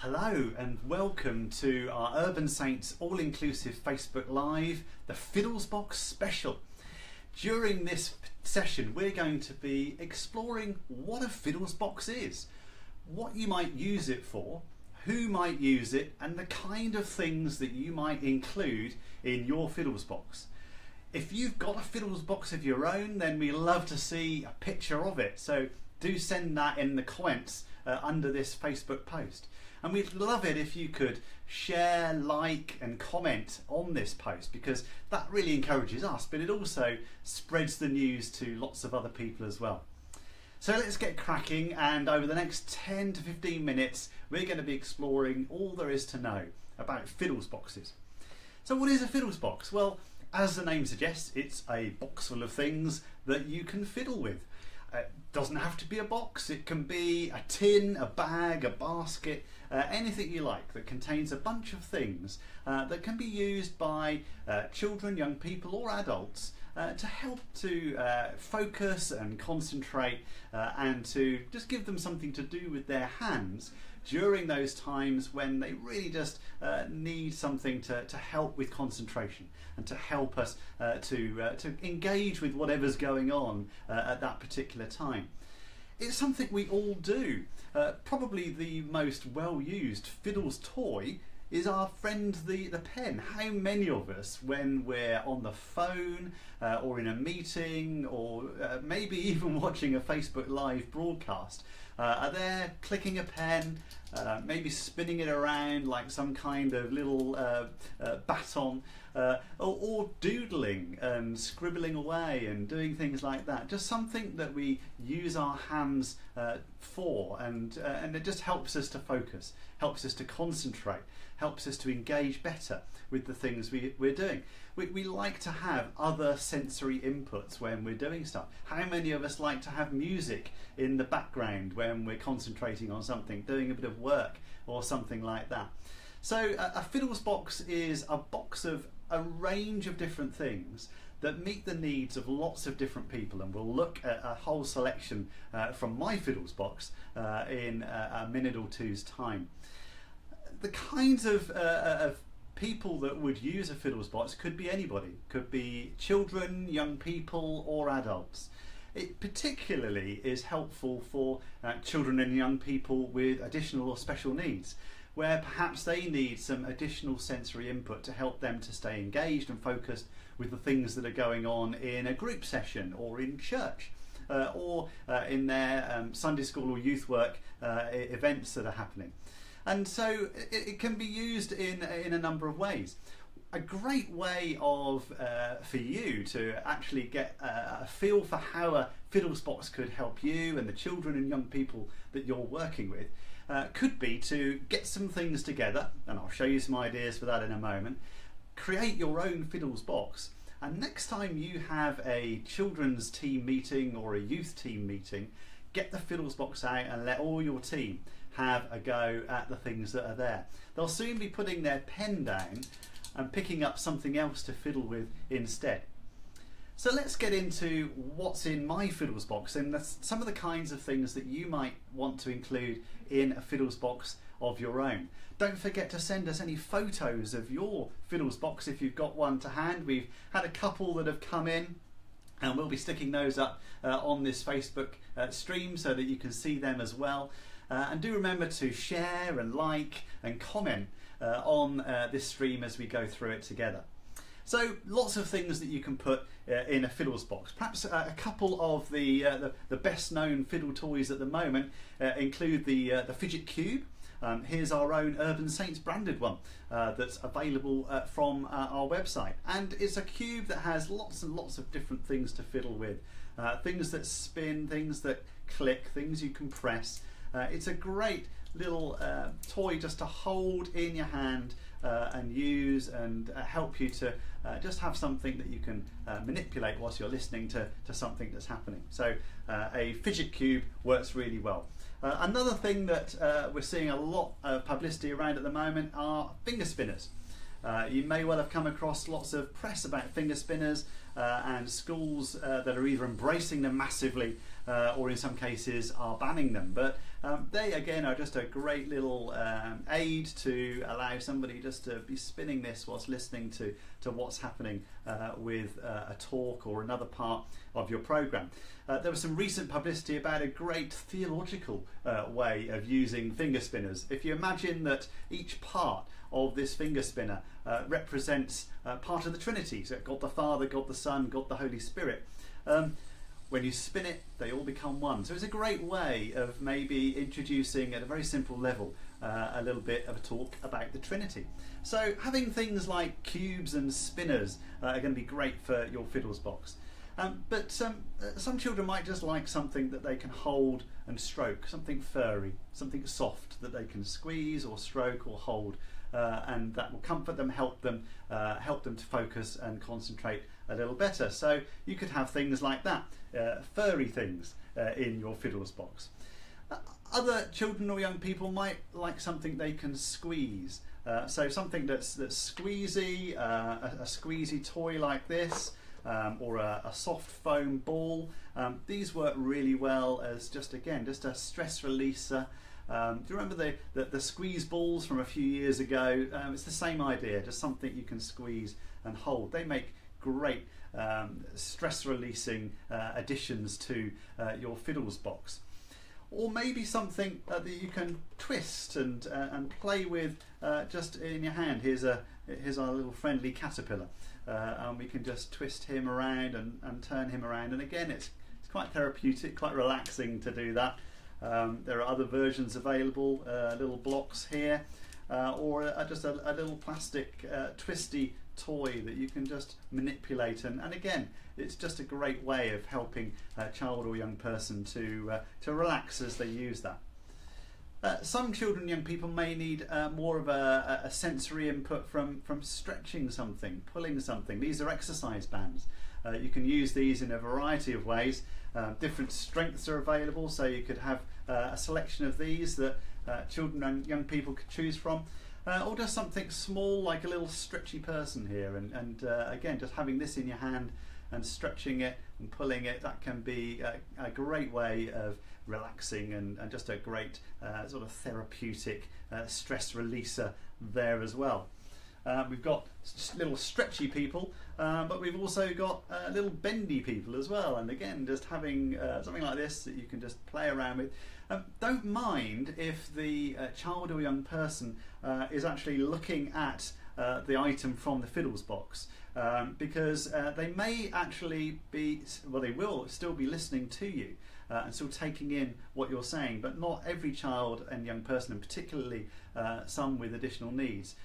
Hello and welcome to our Urban Saints all-inclusive Facebook Live, the Fiddles Box Special. During this session we're going to be exploring what a Fiddles Box is, what you might use it for, who might use it, and the kind of things that you might include in your Fiddles Box. If you've got a Fiddles Box of your own, then we love to see a picture of it, so do send that in the comments under this Facebook post. And we'd love it if you could share, like and comment on this post, because that really encourages us, but it also spreads the news to lots of other people as well. So let's get cracking, and over the next 10 to 15 minutes we're going to be exploring all there is to know about Fiddles Boxes. So what is a Fiddles Box? Well, as the name suggests, it's a box full of things that you can fiddle with. It doesn't have to be a box, it can be a tin, a bag, a basket, anything you like that contains a bunch of things that can be used by children, young people or adults to help to focus and concentrate and to just give them something to do with their hands during those times when they really just need something to help with concentration and to help us to engage with whatever's going on at that particular time. It's something we all do. Probably the most well-used Fiddles toy is our friend the pen. How many of us, when we're on the phone or in a meeting or maybe even watching a Facebook Live broadcast, are there clicking a pen, maybe spinning it around like some kind of little baton, or doodling and scribbling away and doing things like that. Just something that we use our hands for, and it just helps us to focus, helps us to concentrate, helps us to engage better with the things we're doing. We like to have other sensory inputs when we're doing stuff. How many of us like to have music in the background when we're concentrating on something, doing a bit of work or something like that? So a Fiddles Box is a box of a range of different things that meet the needs of lots of different people, and we'll look at a whole selection from my Fiddles Box in a minute or two's time. The kinds of people that would use a Fiddles Box could be anybody, could be children, young people or adults. It particularly is helpful for children and young people with additional or special needs, where perhaps they need some additional sensory input to help them to stay engaged and focused with the things that are going on in a group session or in church or in their Sunday school or youth work events that are happening. And so it can be used in a number of ways. A great way of for you to actually get a feel for how a Fiddles Box could help you and the children and young people that you're working with could be to get some things together, and I'll show you some ideas for that in a moment. Create your own Fiddles Box, and next time you have a children's team meeting or a youth team meeting, get the Fiddles Box out and let all your team have a go at the things that are there. They'll soon be putting their pen down and picking up something else to fiddle with instead. So let's get into what's in my Fiddles Box, and that's some of the kinds of things that you might want to include in a Fiddles Box of your own. Don't forget to send us any photos of your Fiddles Box if you've got one to hand. We've had a couple that have come in, and we'll be sticking those up on this Facebook stream so that you can see them as well. And do remember to share and like and comment on this stream as we go through it together. So lots of things that you can put in a Fiddles Box. Perhaps a couple of the best known fiddle toys at the moment include the fidget cube. Here's our own Urban Saints branded one that's available from our website, and it's a cube that has lots and lots of different things to fiddle with. Things that spin, things that click, things you can press. It's a great little toy just to hold in your hand and use, and help you to just have something that you can manipulate whilst you're listening to something that's happening. So a fidget cube works really well. Another thing that we're seeing a lot of publicity around at the moment are finger spinners. You may well have come across lots of press about finger spinners and schools that are either embracing them massively or in some cases are banning them. But they again are just a great little aid to allow somebody just to be spinning this whilst listening to what's happening with a talk or another part of your program. There was some recent publicity about a great theological way of using finger spinners. If you imagine that each part of this finger spinner represents part of the Trinity, so God the Father, God the Son, God the Holy Spirit. When you spin it, they all become one. So it's a great way of maybe introducing at a very simple level a little bit of a talk about the Trinity. So having things like cubes and spinners are going to be great for your Fiddles box. But some children might just like something that they can hold and stroke, something furry, something soft that they can squeeze or stroke or hold, and that will comfort them, help them to focus and concentrate a little better. So you could have things like that, furry things in your Fiddles box. Other children or young people might like something they can squeeze. So something that's squeezy, a squeezy toy like this, or a soft foam ball. These work really well as just a stress releaser. Do you remember the squeeze balls from a few years ago? It's the same idea, just something you can squeeze and hold. They make great stress releasing additions to your Fiddles box. Or maybe something that you can twist and play with just in your hand. Here's our little friendly caterpillar. And we can just twist him around and turn him around. And again, it's quite therapeutic, quite relaxing to do that. There are other versions available, little blocks here, or just a little plastic twisty toy that you can just manipulate. And again, it's just a great way of helping a child or young person to relax as they use that. Some children and young people may need more of a sensory input from stretching something, pulling something. These are exercise bands. You can use these in a variety of ways. Different strengths are available, so you could have a selection of these that children and young people could choose from. Or just something small like a little stretchy person here, and again, just having this in your hand and stretching it and pulling it, that can be a great way of relaxing and just a great sort of therapeutic stress releaser there as well. We've got little stretchy people, but we've also got little bendy people as well, and again, just having something like this that you can just play around with. Don't mind if the child or young person is actually looking at the item from the Fiddles box, because they may actually be, well, they will still be listening to you and still taking in what you're saying, but not every child and young person, and particularly some with additional needs,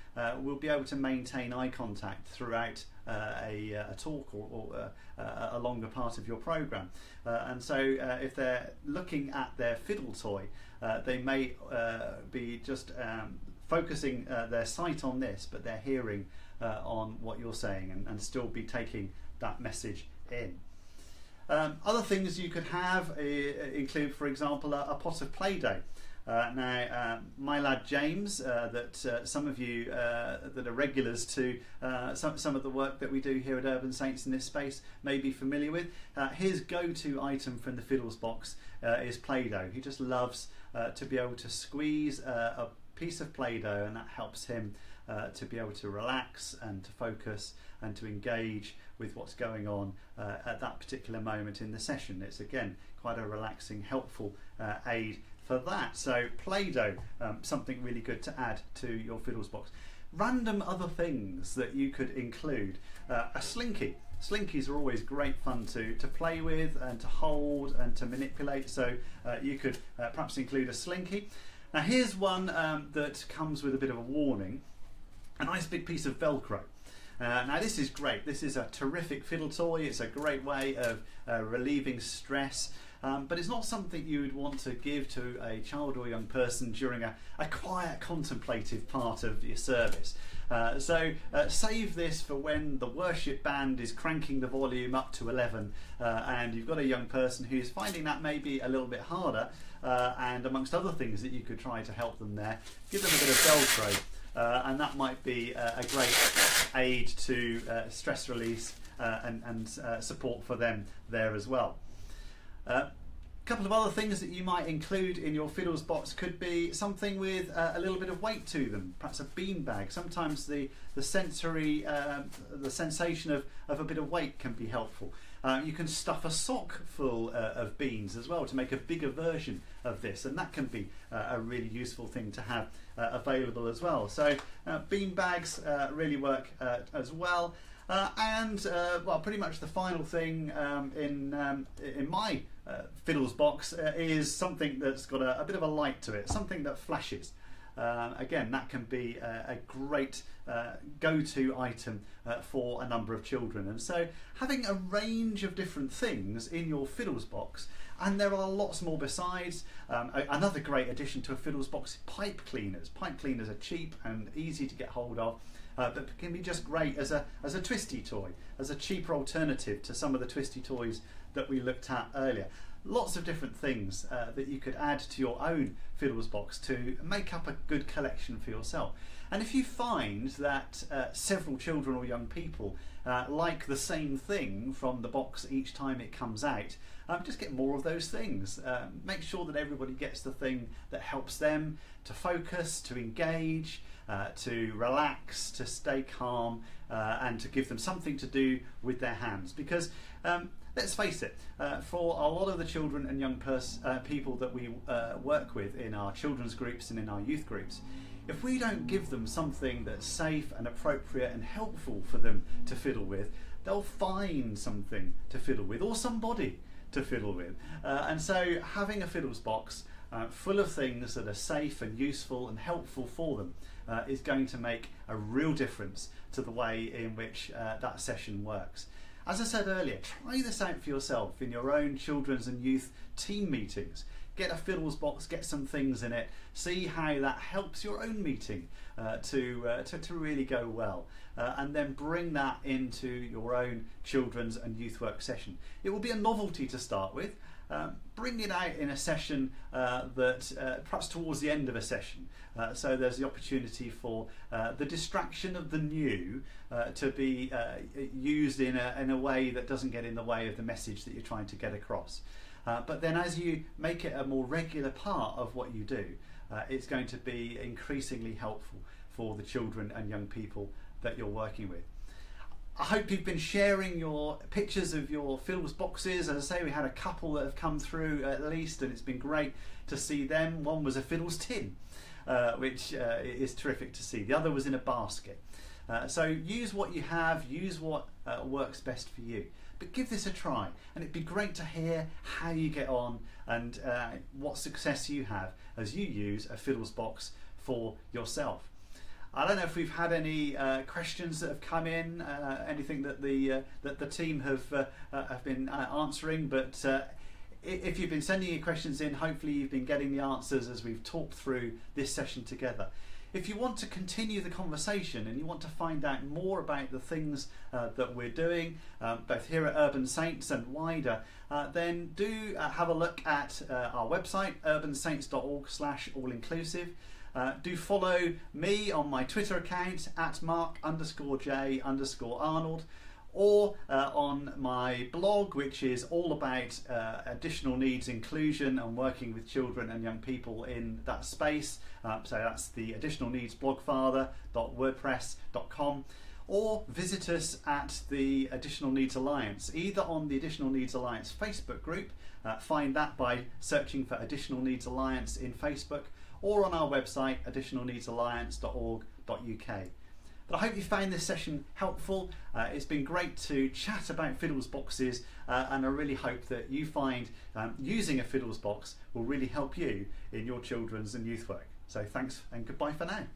will be able to maintain eye contact throughout a talk or a longer part of your program. And so if they're looking at their fiddle toy, they may be just focusing their sight on this, but they're hearing on what you're saying and still be taking that message in. Other things you could have include, for example, a pot of Play-Doh. Now, my lad James, that some of you that are regulars to some of the work that we do here at Urban Saints in this space may be familiar with, his go-to item from the Fiddles box is Play-Doh. He just loves to be able to squeeze a piece of Play-Doh, and that helps him to be able to relax and to focus and to engage with what's going on at that particular moment in the session. It's again quite a relaxing, helpful aid for that. So Play-Doh, something really good to add to your Fiddles box. Random other things that you could include. A slinky. Slinkies are always great fun to play with and to hold and to manipulate, so you could perhaps include a slinky. Now here's one that comes with a bit of a warning. A nice big piece of Velcro. Now this is great. This is a terrific fiddle toy. It's a great way of relieving stress, but it's not something you would want to give to a child or young person during a quiet, contemplative part of your service. So save this for when the worship band is cranking the volume up to 11 and you've got a young person who's finding that maybe a little bit harder, and amongst other things that you could try to help them there, give them a bit of Velcro. And that might be a great aid to stress release and support for them there as well. couple of other things that you might include in your Fiddles box could be something with a little bit of weight to them, perhaps a bean bag. Sometimes the sensory, the sensation of a bit of weight can be helpful. You can stuff a sock full of beans as well to make a bigger version of this, and that can be a really useful thing to have available as well. So bean bags really work as well. Well, pretty much the final thing in my Fiddles box is something that's got a bit of a light to it, something that flashes. Again, that can be a great go-to item for a number of children. And so having a range of different things in your Fiddles box, and there are lots more besides. Another great addition to a Fiddles box is pipe cleaners. Pipe cleaners are cheap and easy to get hold of, but can be just great as a twisty toy, as a cheaper alternative to some of the twisty toys that we looked at earlier. Lots of different things that you could add to your own Fiddles box to make up a good collection for yourself. And if you find that several children or young people like the same thing from the box each time it comes out, just get more of those things. Make sure that everybody gets the thing that helps them to focus, to engage, to relax, to stay calm, and to give them something to do with their hands. Because let's face it, for a lot of the children and young people that we work with in our children's groups and in our youth groups, if we don't give them something that's safe and appropriate and helpful for them to fiddle with, they'll find something to fiddle with, or somebody to fiddle with. And so having a Fiddles box full of things that are safe and useful and helpful for them is going to make a real difference to the way in which that session works. As I said earlier, try this out for yourself in your own children's and youth team meetings. Get a Fiddles box, get some things in it, see how that helps your own meeting to really go well, and then bring that into your own children's and youth work session. It will be a novelty to start with. Bring it out in a session that perhaps towards the end of a session, so there's the opportunity for the distraction of the new to be used in a way that doesn't get in the way of the message that you're trying to get across. But then as you make it a more regular part of what you do, it's going to be increasingly helpful for the children and young people that you're working with. I hope you've been sharing your pictures of your Fiddles boxes. As I say, we had a couple that have come through at least, and it's been great to see them. One was a Fiddles tin, which is terrific to see. The other was in a basket. So use what you have, use what works best for you. But give this a try, and it'd be great to hear how you get on and what success you have as you use a Fiddles box for yourself. I don't know if we've had any questions that have come in, anything that the team have been answering, but if you've been sending your questions in, hopefully you've been getting the answers as we've talked through this session together. If you want to continue the conversation and you want to find out more about the things that we're doing, both here at Urban Saints and wider, then do have a look at our website, urbansaints.org/allinclusive. Do follow me on my Twitter account at @mark_J_Arnold, or on my blog, which is all about additional needs inclusion and working with children and young people in that space. So that's the Additional Needs blogfather.wordpress.com, or visit us at the Additional Needs Alliance, either on the Additional Needs Alliance Facebook group, find that by searching for Additional Needs Alliance in Facebook, or on our website additionalneedsalliance.org.uk. But I hope you found this session helpful. It's been great to chat about Fiddles boxes, and I really hope that you find using a Fiddles box will really help you in your children's and youth work. So thanks and goodbye for now.